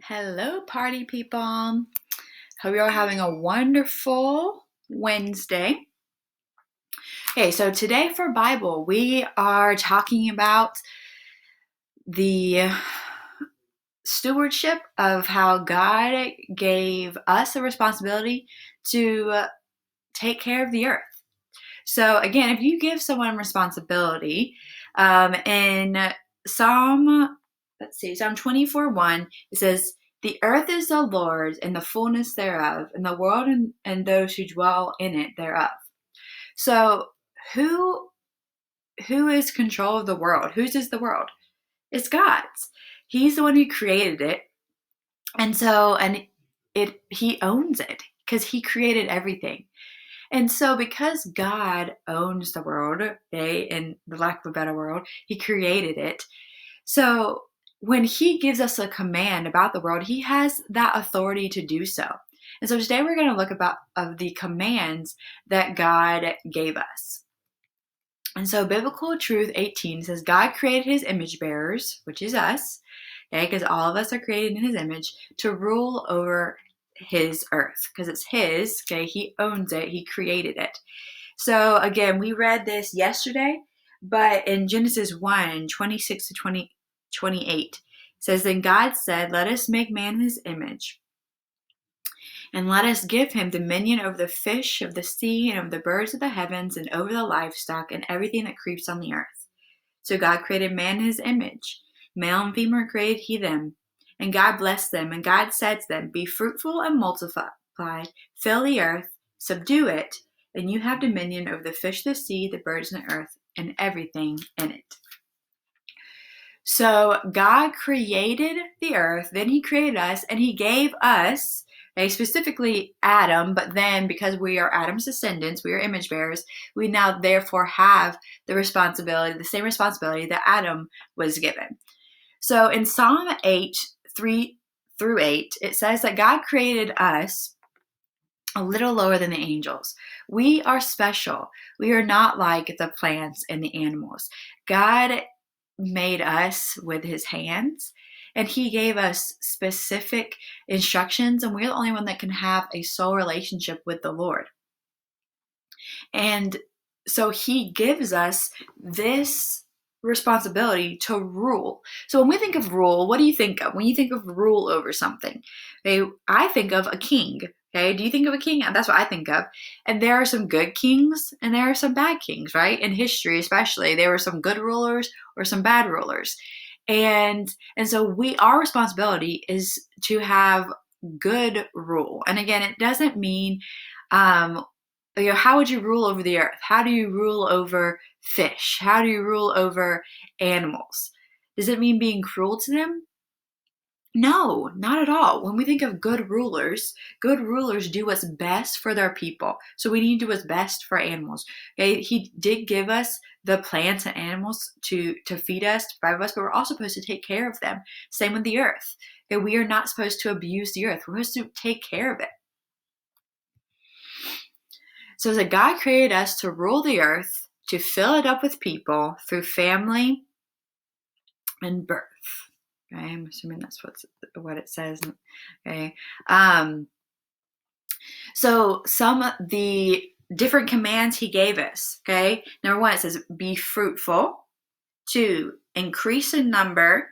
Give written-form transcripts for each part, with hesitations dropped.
Hello, party people. Hope you're having a wonderful Wednesday. Okay, so today for Bible, we are talking about the stewardship of how God gave us a responsibility to take care of the earth. So, again, if you give someone responsibility, in Psalm, Psalm 24:1, it says, "The earth is the Lord's and the fullness thereof, and the world and those who dwell in it thereof." So, who who is control of the world? Whose is the world? It's God's. He's the one who created it, and he owns it because he created everything. And so, because God owns the world, in the lack of a better world, He created it. So, when He gives us a command about the world, He has that authority to do so. And so, today we're going to look about of the commands that God gave us. And so, Biblical Truth 18 says, God created His image bearers, which is us, okay, because all of us are created in His image, to rule over His earth, because it's His, okay, He owns it, He created it. So again, we read this yesterday, but in Genesis 1:26 to 28, it says, Then God said, Let us make man in His image, and let us give him dominion over the fish of the sea and over the birds of the heavens and over the livestock and everything that creeps on the earth. So God created man in His image. Male and female created He them. And God blessed them, and God said to them, Be fruitful and multiply, fill the earth, subdue it, and you have dominion over the fish of the sea, the birds of the earth, and everything in it. So God created the earth, then He created us, and He gave us, specifically Adam, but then because we are Adam's descendants, we are image bearers, we now therefore have the same responsibility that Adam was given. So in Psalm 8:3-8, it says that God created us a little lower than the angels. We are special. We are not like the plants and the animals. God made us with His hands, and He gave us specific instructions, and we're the only one that can have a soul relationship with the Lord. And so He gives us this responsibility to rule. So when we think of rule, what do you think of? When you think of rule over something, okay, I think of a king. Okay, do you think of a king? That's what I think of. And there are some good kings and there are some bad kings, right? In history, especially, there were some good rulers or some bad rulers. And so our responsibility is to have good rule. And again, it doesn't mean how would you rule over the earth? How do you rule over fish? How do you rule over animals? Does it mean being cruel to them? No, not at all. When we think of good rulers do what's best for their people. So we need to do what's best for animals. Okay, He did give us the plants and animals to feed us, to provide us, but we're also supposed to take care of them. Same with the earth. Okay, we are not supposed to abuse the earth. We're supposed to take care of it. So that God created us to rule the earth, to fill it up with people through family and birth. Okay, I'm assuming that's what it says. Okay. So some of the different commands He gave us. Okay. Number 1, it says, be fruitful. 2, increase in number.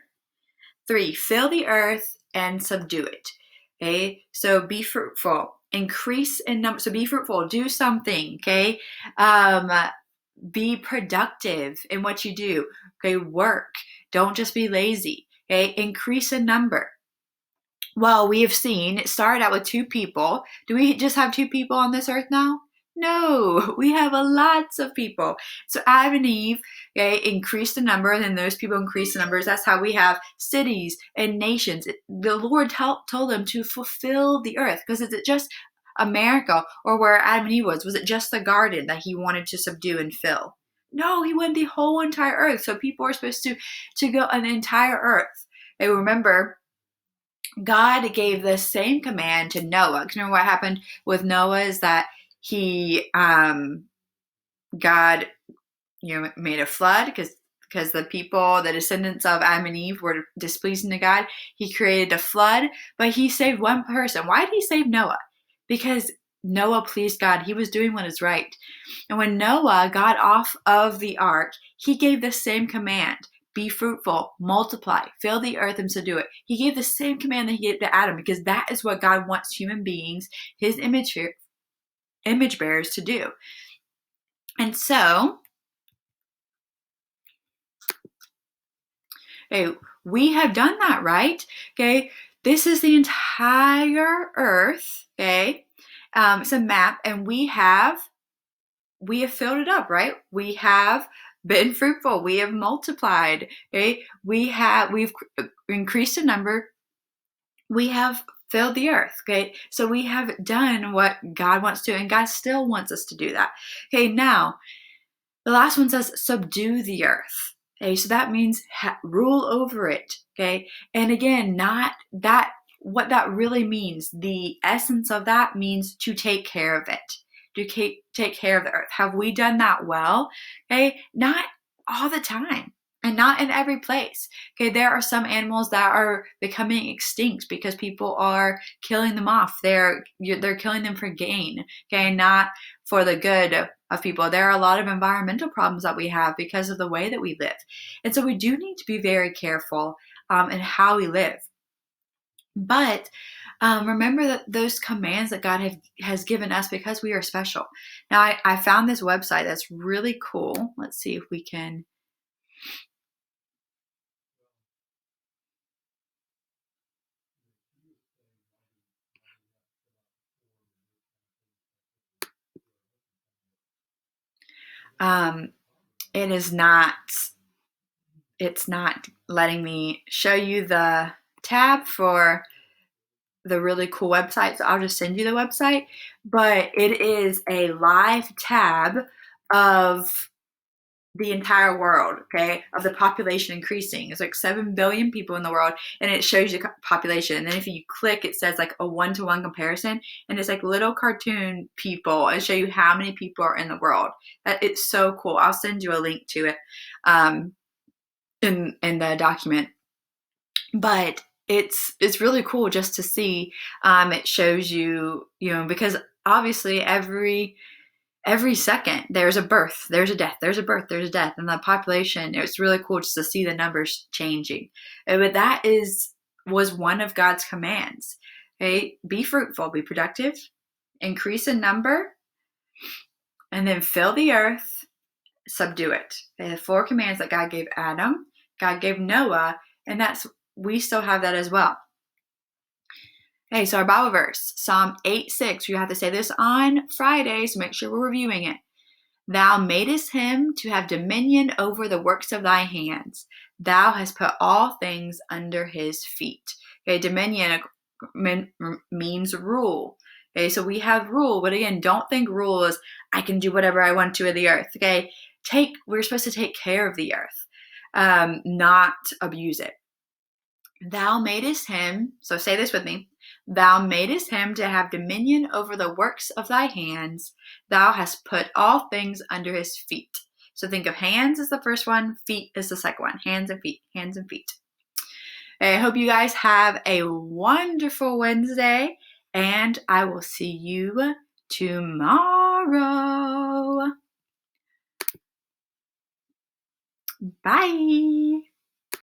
3, fill the earth and subdue it. Okay. So be fruitful. Increase in number. So be fruitful. Do something. Okay. Be productive in what you do. Okay. Work. Don't just be lazy. Okay. Increase in number. Well, we have seen it started out with 2 people. Do we just have 2 people on this earth now? No, we have lots of people. So Adam and Eve, okay, increased the number, and then those people increased the numbers. That's how we have cities and nations. The Lord told them to fulfill the earth, because is it just America or where Adam and Eve was? Was it just the garden that He wanted to subdue and fill? No, He wanted the whole entire earth. So people are supposed to go an entire earth. And remember, God gave the same command to Noah. Because remember what happened with Noah is that God, made a flood because because the people, the descendants of Adam and Eve, were displeasing to God. He created a flood, but he saved one person. Why did he save Noah? Because Noah pleased God. He was doing what is right. And when Noah got off of the ark, he gave the same command: be fruitful, multiply, fill the earth and subdue it. He gave the same command that he gave to Adam, because that is what God wants human beings, his image bearers, to do. And so, okay, we have done that, right? Okay, this is the entire earth. Okay, it's a map, and we have filled it up, right? We have been fruitful. We have multiplied. Okay, we've increased in number. We have filled the earth. Okay, so we have done what God wants to, and God still wants us to do that. Okay, now the last one says subdue the earth. Okay, so that means rule over it. Okay, and again, not that what that really means. The essence of that means to take care of it, to take care of the earth. Have we done that well? Okay, not all the time, and not in every place. Okay, there are some animals that are becoming extinct because people are killing them off. They're killing them for gain. Okay, not for the good of people. There are a lot of environmental problems that we have because of the way that we live. And so we do need to be very careful in how we live. But remember that those commands that God has given us, because we are special. Now, I found this website that's really cool. Let's see if we can. It is not, it's not letting me show you the tab for the really cool website, so I'll just send you the website. But it is a live tab of the entire world, okay, of the population increasing. It's like 7 billion people in the world, and it shows you population. And then if you click, it says like a 1-to-1 comparison, and it's like little cartoon people and show you how many people are in the world. It's so cool. I'll send you a link to it in the document. But it's really cool just to see. It shows you, because obviously every second there's a birth, there's a death, there's a birth, there's a death, and the population. It's really cool just to see the numbers changing. But that was one of God's commands. Okay, be fruitful, be productive, increase in number, and then fill the earth, subdue it. They have 4 commands that God gave Adam, God gave Noah, and we still have that as well. Okay, so our Bible verse, Psalm 8:6. You have to say this on Friday, so make sure we're reviewing it. Thou madest him to have dominion over the works of thy hands. Thou hast put all things under his feet. Okay, dominion means rule. Okay, so we have rule, but again, don't think rule is I can do whatever I want to with the earth. Okay, we're supposed to take care of the earth, not abuse it. Thou madest him, so say this with me. Thou madest him to have dominion over the works of thy hands. Thou hast put all things under his feet. So think of hands as the first one, feet as the second one. Hands and feet, hands and feet. I hope you guys have a wonderful Wednesday, and I will see you tomorrow. Bye.